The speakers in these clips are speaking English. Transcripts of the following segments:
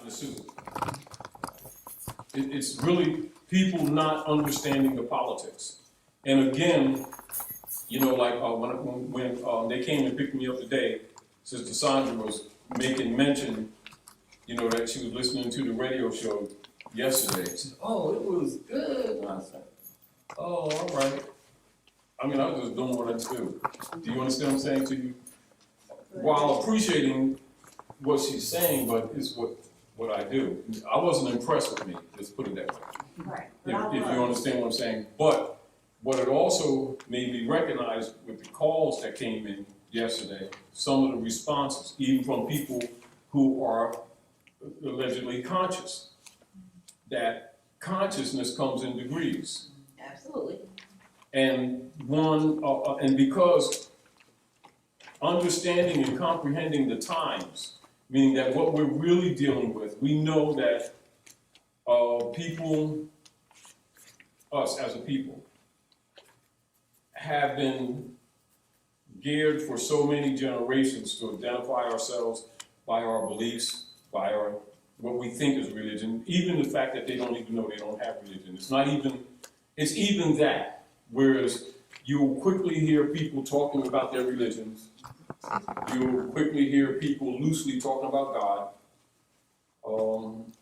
in the suit. It's really people not understanding the politics. And again, you know, like when they came and picked me up today, Sister Sandra was making mention, you know, that she was listening to the radio show yesterday. She said, "Oh, it was good." And I said, "Oh, all right." I mean, I was just doing what I do. Do you understand what I'm saying to you? While appreciating what she's saying, but it's what I do. I wasn't impressed with me, let's put it that way. Right. If you understand what I'm saying. But what it also made me recognize with the calls that came in yesterday, some of the responses, even from people who are allegedly conscious, that consciousness comes in degrees. Absolutely. And and because understanding and comprehending the times, meaning that what we're really dealing with, we know that people, us as a people, have been geared for so many generations to identify ourselves by our beliefs, by our what we think is religion, even the fact that they don't even know they don't have religion. It's even that. Whereas you'll quickly hear people talking about their religions. You'll quickly hear people loosely talking about God,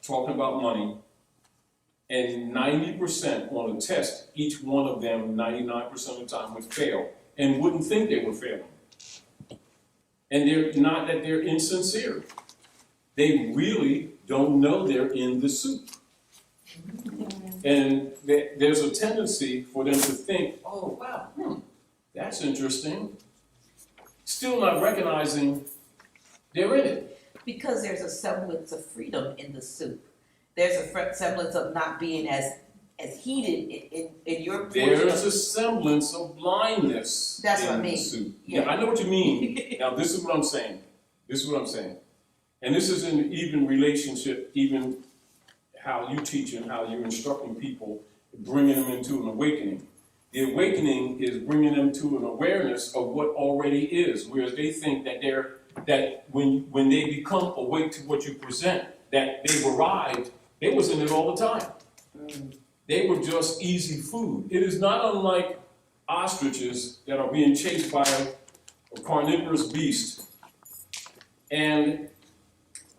talking about money. And 90% on a test, each one of them, 99% of the time, would fail and wouldn't think they were failing. And they're not that they're insincere. They really don't know they're in the soup. And there's a tendency for them to think, "Oh, wow, that's interesting." Still not recognizing they're in it. Because there's a semblance of freedom in the soup. There's a semblance of not being as heated in your portion. There's a semblance of blindness in the soup. Yeah, I know what you mean. Now, this is what I'm saying. And this is in even relationship, even how you teach and how you're instructing people, bringing them into an awakening. The awakening is bringing them to an awareness of what already is, whereas they think that when they become awake to what you present, that they've arrived, they was in it all the time. They were just easy food. It is not unlike ostriches that are being chased by a carnivorous beast, and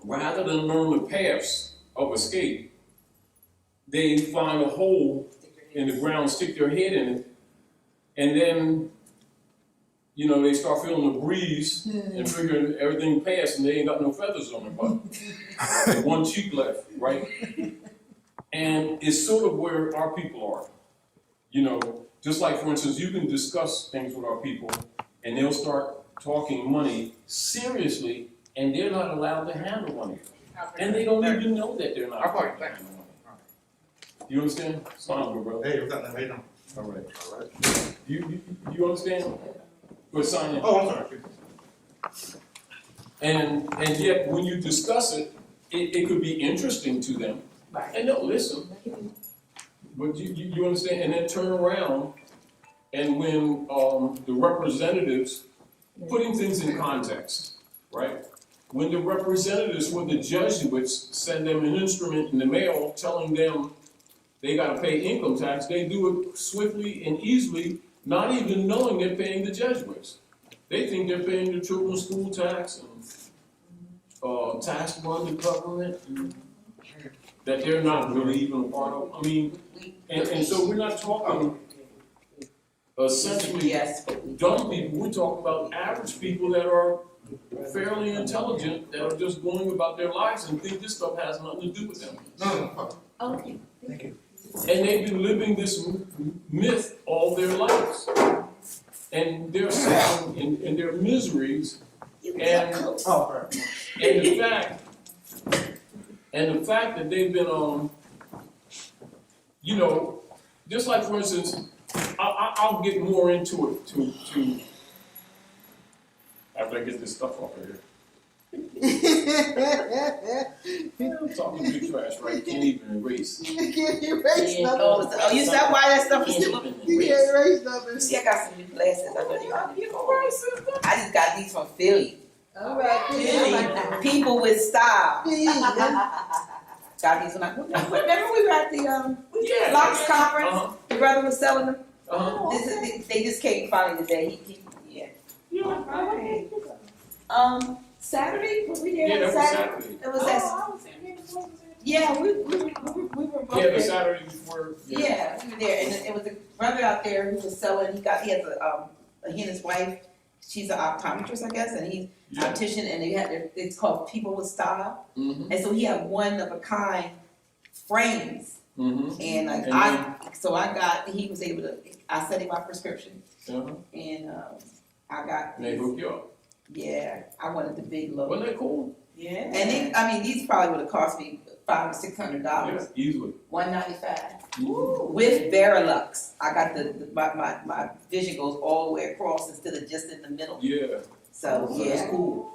rather than learn the paths of escape, they find a hole in the ground, stick their head in it, and then, you know, they start feeling the breeze and figuring everything passed and they ain't got no feathers on their butt. And one cheek left, right? And it's sort of where our people are. You know, just like, for instance, you can discuss things with our people and they'll start talking money seriously and they're not allowed to handle money. And they don't even know that they're not allowed to handle money. You understand? It's fine, bro. Hey, what's up, man? How you doing? All right. You understand? Go sign in. Oh, I'm sorry. And yet, when you discuss it, it could be interesting to them. Right. And they'll listen. But you understand? And then turn around, and when the representatives, putting things in context, right? When the representatives for the Jesuits send them an instrument in the mail telling them they got to pay income tax, they do it swiftly and easily, not even knowing they're paying the Jesuits. They think they're paying the children's school tax and tax from the government that they're not really even a part of. I mean, and so we're not talking essentially dumb people. We're talking about average people that are fairly intelligent, that are just going about their lives and think this stuff has nothing to do with them. No. Okay. Thank you. And they've been living this myth all their lives. And they're suffering in their miseries. And the fact that they've been you know, just like, for instance, I'll get more into it to after I get this stuff off of here. I'm talking big trash, right? Can't even erase. You can't erase nothing. Oh, you see why that stuff is still. You can't erase nothing. See, I got some new glasses. I know you don't worry, sister. I just got these from Philly. All right. People with style. Yeah. Got these when remember we were at the Locks conference? The brother was selling them. They just came finally today. Saturday? Was we there Yeah, that was Saturday? Saturday. It was that. Yeah, we were both Yeah, the there. Saturday before. Yeah, we were there, and it was a brother out there who was selling. He has he and his wife. She's an optometrist, I guess, and he's an optician, and it's called People with Style. Mm-hmm. And so he had one of a kind frames, Mm-hmm. and he was able to. I sent him my prescription, and I got. And they hooked you up. Yeah, I wanted the big look. Wasn't that cool? Yeah, and these probably would have cost me $500 or $600. Yeah, easily. $195 with Verilux. I got my vision goes all the way across instead of just in the middle. Yeah. So That's cool.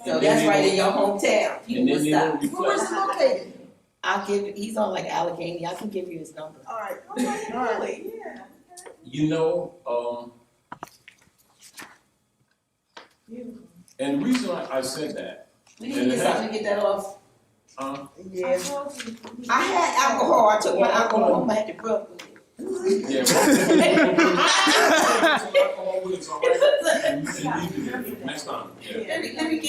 So that's right in your hometown. People will stop. Where is it located? He's on like Allegheny. I can give you his number. All right. Really? Yeah. You know, and the reason I said that. We need to get something to get that off. Yeah. I had alcohol. I took my alcohol home. I had to rub with it. Yeah. Next time. Yeah. Let me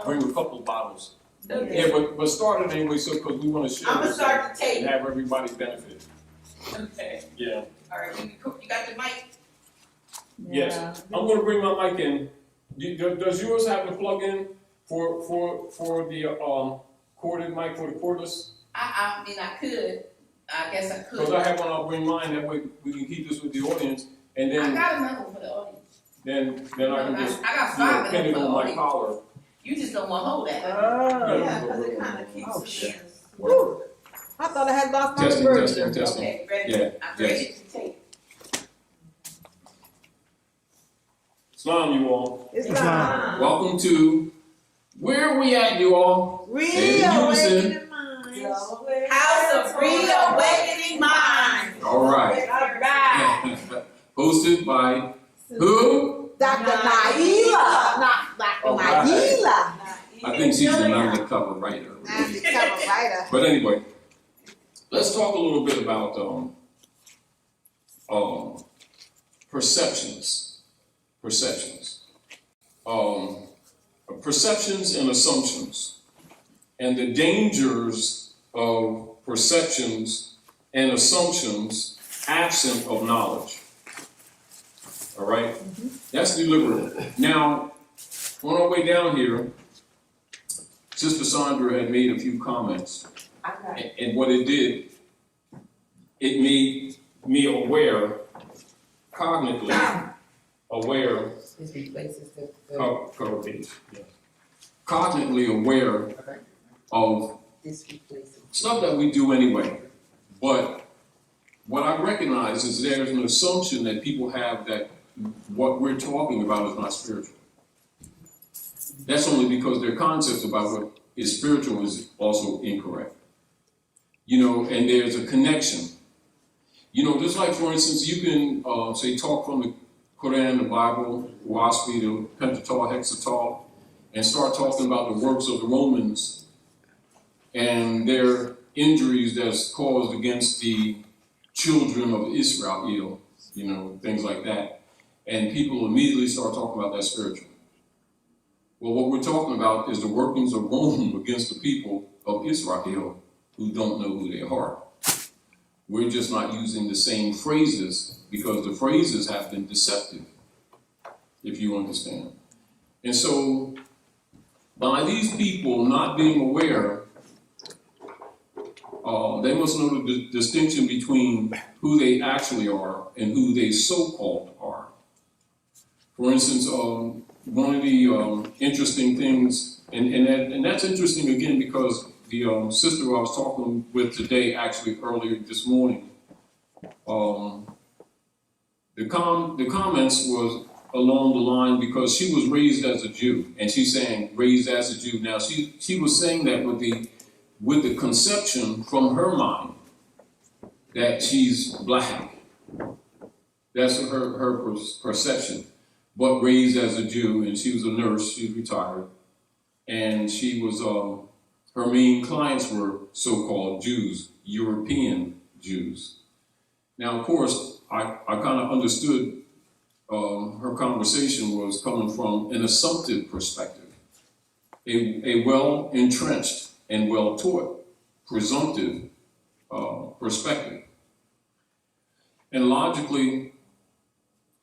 Bring a couple bottles. Okay. Yeah, but start it anyway, so because we want to share I'm gonna this start the tape. and have everybody benefit. Okay. Yeah. All right. You got the mic? Yes. I'm gonna bring my mic in. Does yours have the plug-in for the corded mic for the cordless? I mean, I could. I guess I could. Because I have one, I'll bring mine. That way we can keep this with the audience, and I then got another one for the audience. then I can just I got 5 of pin them it for the on my audience. collar. You just don't want to hold that. Yeah. Because it kind of keeps Oh, it shit. in. Woo. I thought I had lost my Testing, burger. testing. Okay, ready? Yeah, I'm ready to tape. Salam, you all. It's time. Welcome to where are we at, you all? Reawakening minds. House of Reawakening Minds. All right. All right. Hosted by who? Dr. Naila. Not Dr. Oh, right. Naila. I think she's an undercover writer. Undercover writer. But anyway, let's talk a little bit about perceptions. Perceptions and assumptions, and the dangers of perceptions and assumptions absent of knowledge. All right? That's deliberate. Now, on our way down here, Sister Sandra had made a few comments, and what it did, it made me aware, cognitively aware, This replaces the. cover page, yeah. Cognitively aware of This replaces. stuff that we do anyway. But what I recognize is there's an assumption that people have that what we're talking about is not spiritual. That's only because their concepts about what is spiritual is also incorrect. You know, and there's a connection. You know, just like, for instance, you can say talk from the Quran, the Bible, Waspi, the Pentateuch, Hexateuch, and start talking about the works of the Romans and their injuries that's caused against the children of Israel, you know, things like that. And people immediately start talking about that spiritual. Well, what we're talking about is the workings of Rome against the people of Israel who don't know who they are. We're just not using the same phrases because the phrases have been deceptive, if you understand. And so, by these people not being aware, they must know the distinction between who they actually are and who they so-called are. For instance, one of the interesting things, and that's interesting again because the sister I was talking with today, actually earlier this morning, the comments was along the line because she was raised as a Jew, and she's saying raised as a Jew. Now she was saying that with the conception from her mind that she's black. That's her perception. but raised as a Jew, and she was a nurse, she's retired, and she was, her main clients were so-called Jews, European Jews. Now, of course, I kind of understood her conversation was coming from an assumptive perspective, a well-entrenched and well-taught presumptive perspective. And logically,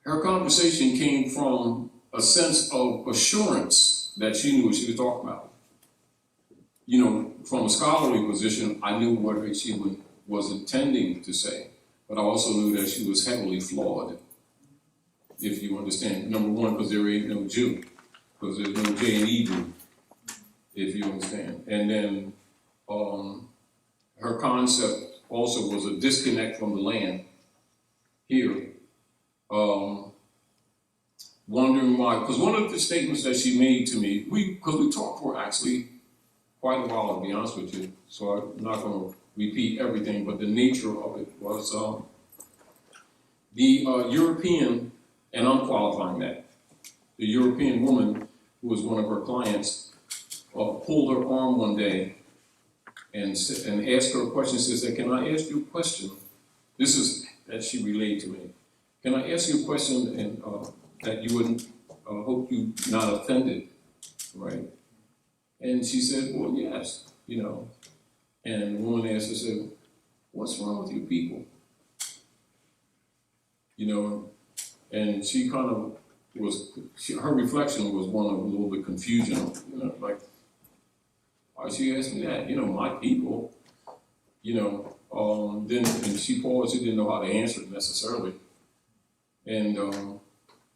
her conversation came from a sense of assurance that she knew what she was talking about. You know, from a scholarly position, I knew what she was intending to say, but I also knew that she was heavily flawed, if you understand. Number one, because there ain't no Jew, because there's no J&E Jew, if you understand. And then her concept also was a disconnect from the land here. Wondering why, because one of the statements that she made to me, because we talked for actually quite a while, to be honest with you, so I'm not going to repeat everything, but the nature of it was the European, and I'm qualifying that, the European woman who was one of her clients pulled her arm one day and asked her a question. She said, "Can I ask you a question?" This is that she relayed to me. "Can I ask you a question and that you wouldn't, hope you not offended," right? And she said, "Well, yes, you know." And the woman asked her, said, "What's wrong with you people?" You know, and she kind of her reflection was one of a little bit confusion, you know, like, why she asked me that? You know, my people, you know, then and she paused, she didn't know how to answer it necessarily. And,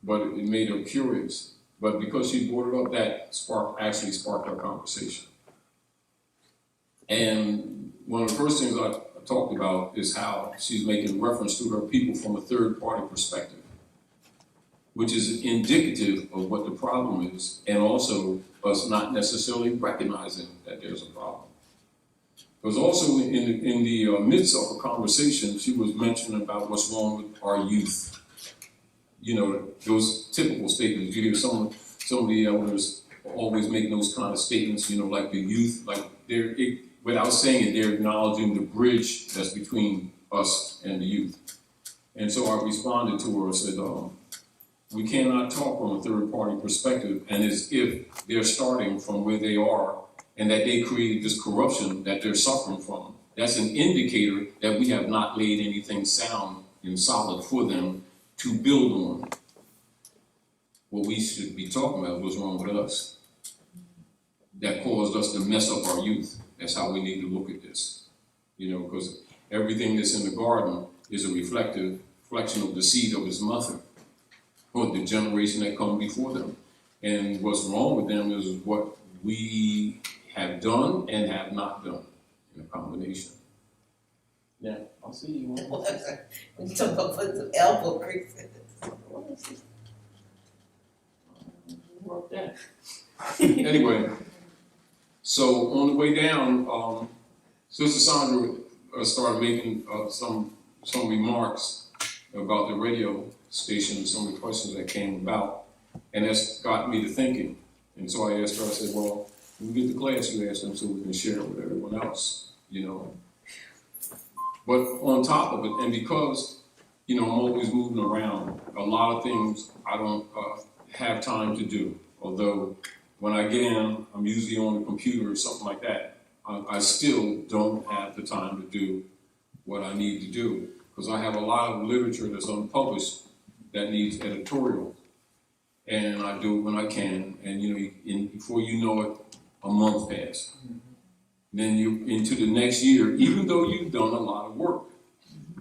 but it made her curious. But because she brought it up, that actually sparked our conversation. And one of the first things I talked about is how she's making reference to her people from a third-party perspective, which is indicative of what the problem is, and also us not necessarily recognizing that there's a problem. Because also in the midst of a conversation, she was mentioning about what's wrong with our youth. You know, those typical statements. You hear some of the elders always make those kind of statements, you know, like the youth, like without saying it, they're acknowledging the bridge that's between us and the youth. And so I responded to her and said, we cannot talk from a third-party perspective, and as if they're starting from where they are and that they created this corruption that they're suffering from. That's an indicator that we have not laid anything sound and solid for them to build on. What we should be talking about is what's wrong with us that caused us to mess up our youth. That's how we need to look at this. You know, because everything that's in the garden is a reflection of the seed of his mother, or the generation that come before them. And what's wrong with them is what we have done and have not done in a combination. Yeah, I'll see you. When you talk about putting some elbow grease in it. Work that. Anyway, so on the way down, Sister Sandra started making some remarks about the radio station and some of the questions that came about, and that's got me to thinking. And so I asked her, I said, well, when we get to class, you ask them so we can share it with everyone else, you know. But on top of it, and because, you know, I'm always moving around, a lot of things I don't have time to do. Although when I get in, I'm usually on the computer or something like that. I still don't have the time to do what I need to do, because I have a lot of literature that's unpublished that needs editorial. And I do it when I can, and you know, before you know it, a month passed. Then you're into the next year, even though you've done a lot of work.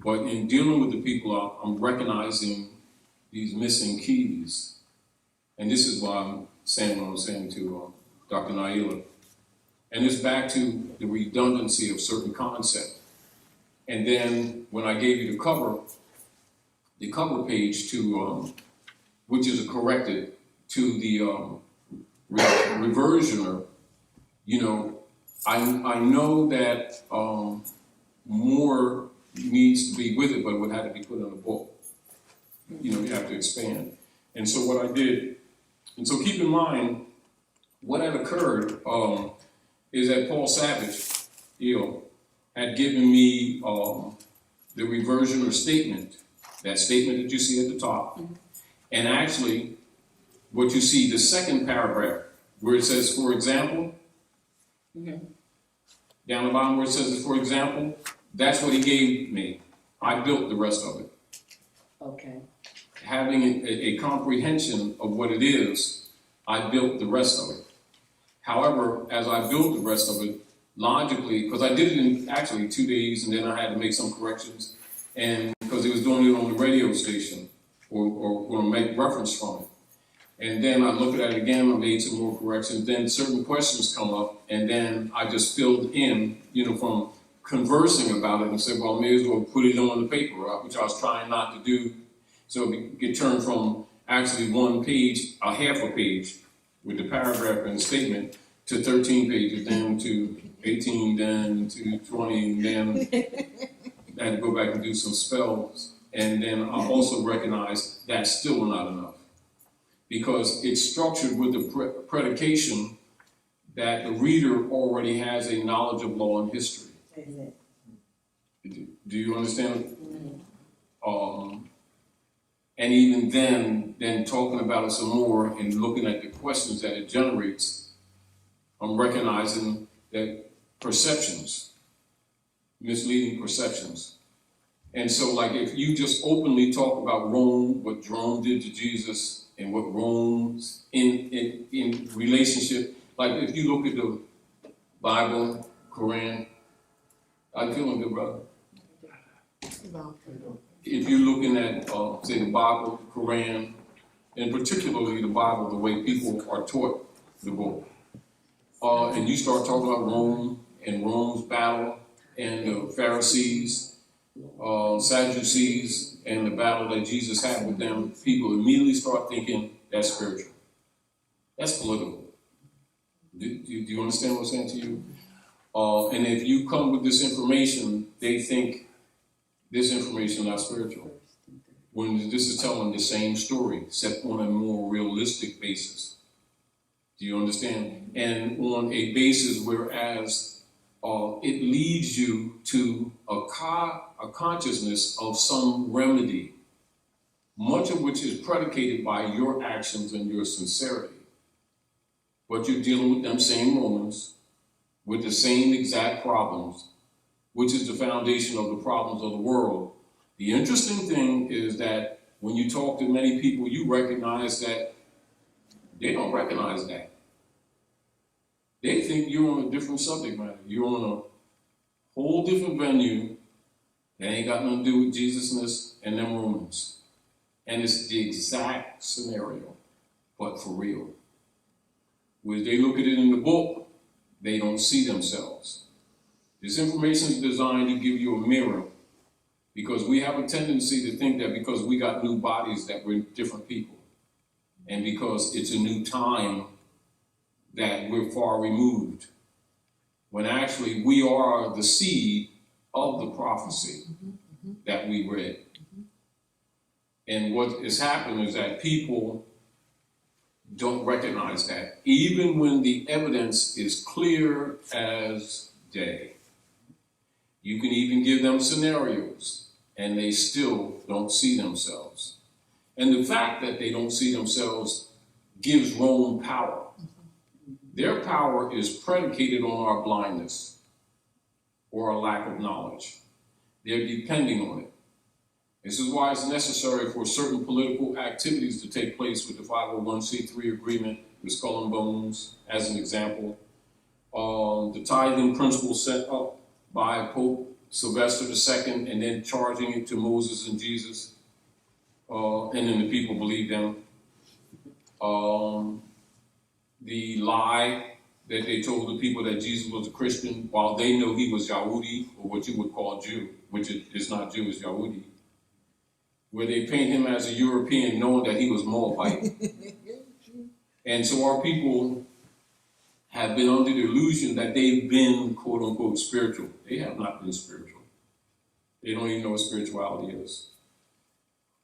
But in dealing with the people, I'm recognizing these missing keys. And this is why I'm saying what I'm saying to Dr. Naila. And it's back to the redundancy of certain concepts. And then when I gave you the cover page to, which is corrected to the reversioner, you know, I know that more needs to be with it, but it would have to be put in a book. You know, you have to expand. And so what I did, and so keep in mind, what had occurred is that Paul Savage, had given me the reversion or statement, that statement that you see at the top, and actually what you see, the second paragraph, where it says, for example, down the bottom where it says, for example, that's what he gave me. I built the rest of it. Okay. Having a comprehension of what it is, I built the rest of it. However, as I built the rest of it, logically, because I did it in actually 2 days, and then I had to make some corrections, and because he was doing it on the radio station, or make reference from it. And then I looked at it again, I made some more corrections, then certain questions come up, and then I just filled in, from conversing about it, and said, well, I may as well put it on the paper, which I was trying not to do. So it get turned from actually one page, a half a page, with the paragraph and the statement, to 13 pages, then to 18, then to 20, and then I had to go back and do some spells. And then I also recognized that's still not enough, because it's structured with the predication that the reader already has a knowledge of law and history. Do you understand? And even then talking about it some more and looking at the questions that it generates, I'm recognizing that perceptions, misleading perceptions. And so, like, if you just openly talk about Rome, what Rome did to Jesus, and what Rome's in relationship, like if you look at the Bible, Quran, I'm feeling good, brother. If you're looking at, say, the Bible, Quran, and particularly the Bible, the way people are taught the book, and you start talking about Rome and Rome's battle and the Pharisees, Sadducees, and the battle that Jesus had with them, people immediately start thinking that's spiritual. That's political. Do you understand what I'm saying to you? And if you come with this information, they think this information is not spiritual. When this is telling the same story, except on a more realistic basis. Do you understand? And on a basis whereas it leads you to a consciousness of some remedy, much of which is predicated by your actions and your sincerity. But you're dealing with them same Romans, with the same exact problems, which is the foundation of the problems of the world. The interesting thing is that when you talk to many people, you recognize that they don't recognize that. They think you're on a different subject matter. You're on a whole different venue that ain't got nothing to do with Jesusness and them Romans. And it's the exact scenario, but for real. When they look at it in the book, they don't see themselves. This information is designed to give you a mirror, because we have a tendency to think that because we got new bodies that we're different people, and because it's a new time that we're far removed, when actually we are the seed of the prophecy that we read. And what has happened is that people don't recognize that, even when the evidence is clear as day. You can even give them scenarios, and they still don't see themselves. And the fact that they don't see themselves gives Rome power. Their power is predicated on our blindness or our lack of knowledge. They're depending on it. This is why it's necessary for certain political activities to take place with the 501c3 agreement with Skull and Bones, as an example. The tithing principle set up by Pope Sylvester II, and then charging it to Moses and Jesus, and then the people believe them. The lie that they told the people that Jesus was a Christian, while they know he was Yahudi, or what you would call Jew, which is not Jew, it's Yahudi, where they paint him as a European, knowing that he was Moabite. And so our people have been under the illusion that they've been, quote unquote, spiritual. They have not been spiritual. They don't even know what spirituality is.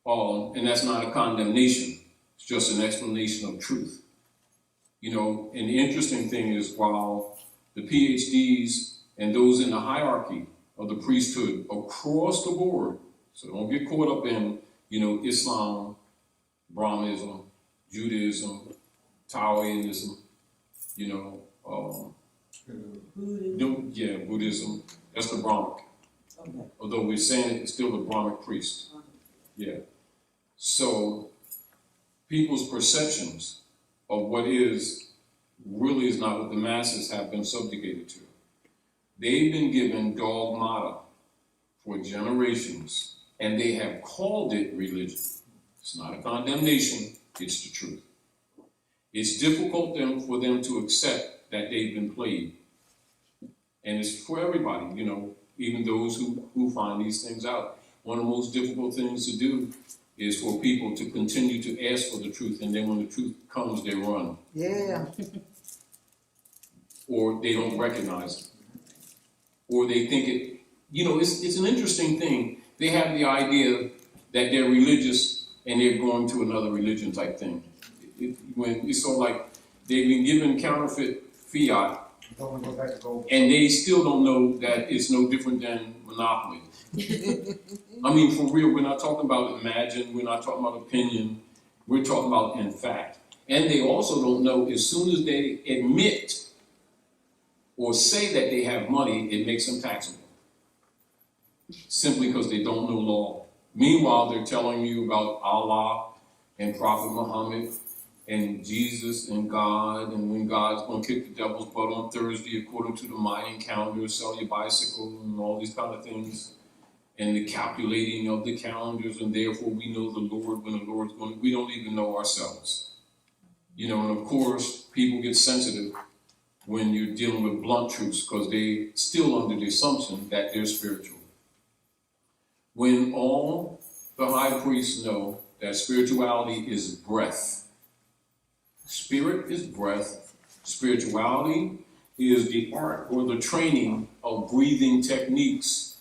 And that's not a condemnation. It's just an explanation of truth. You know, and the interesting thing is, while the PhDs and those in the hierarchy of the priesthood across the board, so don't get caught up in, you know, Islam, Brahmanism, Judaism, Taoism, you know, Buddhism. That's the Brahmic. Okay. Although we're saying it's still the Brahmic priest. Yeah. So people's perceptions of what is really is not what the masses have been subjugated to. They've been given dogmata for generations, and they have called it religion. It's not a condemnation, it's the truth. It's difficult for them to accept that they've been played. And it's for everybody, you know, even those who find these things out. One of the most difficult things to do is for people to continue to ask for the truth, and then when the truth comes, they run. Yeah. Or they don't recognize it. Or they think it, you know, it's an interesting thing. They have the idea that they're religious and they're going to another religion type thing. When it's sort of like they've been given counterfeit fiat, and they still don't know that it's no different than monopoly. I mean, for real, we're not talking about imagine, we're not talking about opinion, we're talking about in fact. And they also don't know, as soon as they admit or say that they have money, it makes them taxable. Simply because they don't know law. Meanwhile, they're telling you about Allah and Prophet Muhammad and Jesus and God, and when God's going to kick the devil's butt on Thursday according to the Mayan calendar, sell your bicycle and all these kind of things, and the calculating of the calendars, and therefore we know the Lord when the Lord's going to, we don't even know ourselves. You know, and of course, people get sensitive when you're dealing with blunt truths because they still under the assumption that they're spiritual. When all the high priests know that spirituality is breath. Spirit is breath. Spirituality is the art or the training of breathing techniques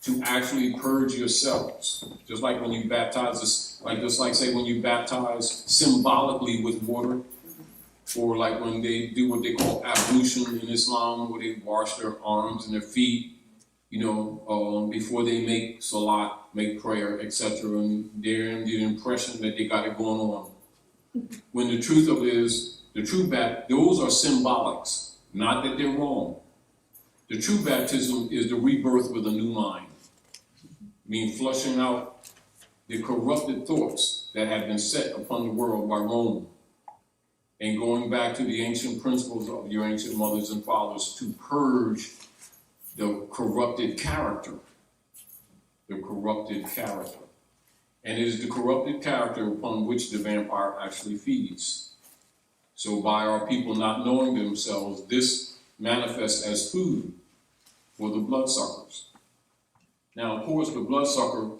to actually purge yourselves. Just like when you baptize, just like say when you baptize symbolically with water, or like when they do what they call ablution in Islam, where they wash their arms and their feet, you know, before they make salat, make prayer, etc. And they're in the impression that they got it going on. When the truth of it is, the true those are symbolics, not that they're wrong. The true baptism is the rebirth with a new mind. I mean, flushing out the corrupted thoughts that have been set upon the world by Rome, and going back to the ancient principles of your ancient mothers and fathers to purge the corrupted character. The corrupted character. And it is the corrupted character upon which the vampire actually feeds. So by our people not knowing themselves, this manifests as food for the bloodsuckers. Now, of course, the bloodsucker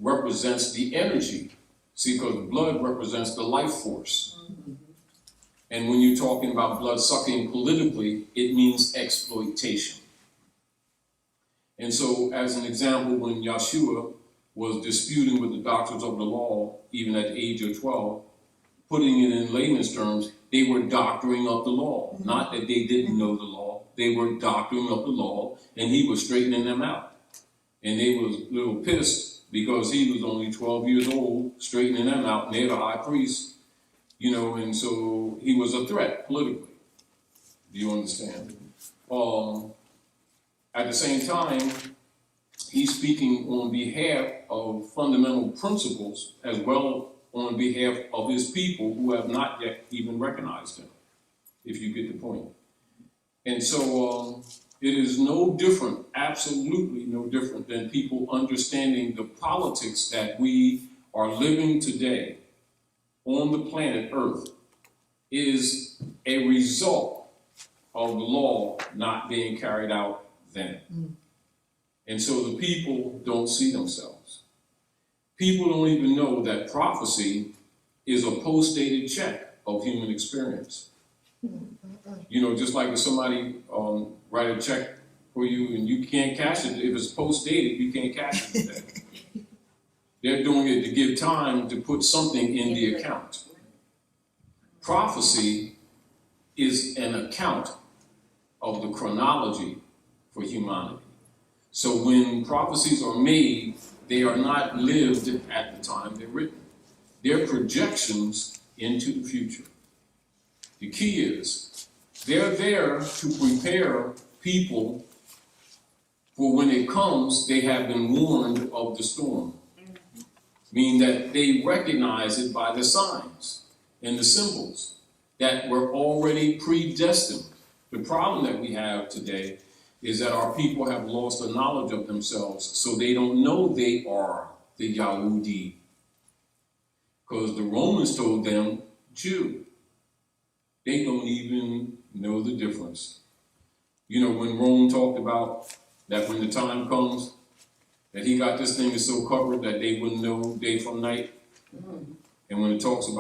represents the energy. See, because blood represents the life force. And when you're talking about blood sucking politically, it means exploitation. And so, as an example, when Yeshua was disputing with the doctors of the law, even at the age of 12, putting it in layman's terms, they were doctoring up the law. Not that they didn't know the law, they were doctoring up the law, and he was straightening them out. And they was a little pissed because he was only 12 years old, straightening them out, and they're the high priest, you know, and so he was a threat politically. Do you understand? At the same time, he's speaking on behalf of fundamental principles as well on behalf of his people who have not yet even recognized him, if you get the point. And so it is no different, absolutely no different than people understanding the politics that we are living today on the planet Earth is a result of the law not being carried out then. And so the people don't see themselves. People don't even know that prophecy is a post-dated check of human experience. You know, just like if somebody write a check for you and you can't cash it, if it's post-dated, you can't cash it today. They're doing it to give time to put something in the account. Prophecy is an account of the chronology for humanity. So when prophecies are made, they are not lived at the time they're written. They're projections into the future. The key is, they're there to prepare people for when it comes, they have been warned of the storm. Meaning that they recognize it by the signs and the symbols that were already predestined. The problem that we have today is that our people have lost the knowledge of themselves, so they don't know they are the Yahudi. Because the Romans told them, Jew. They don't even know the difference. You know, when Rome talked about that when the time comes, that he got this thing is so covered that they wouldn't know day from night. And when it talks about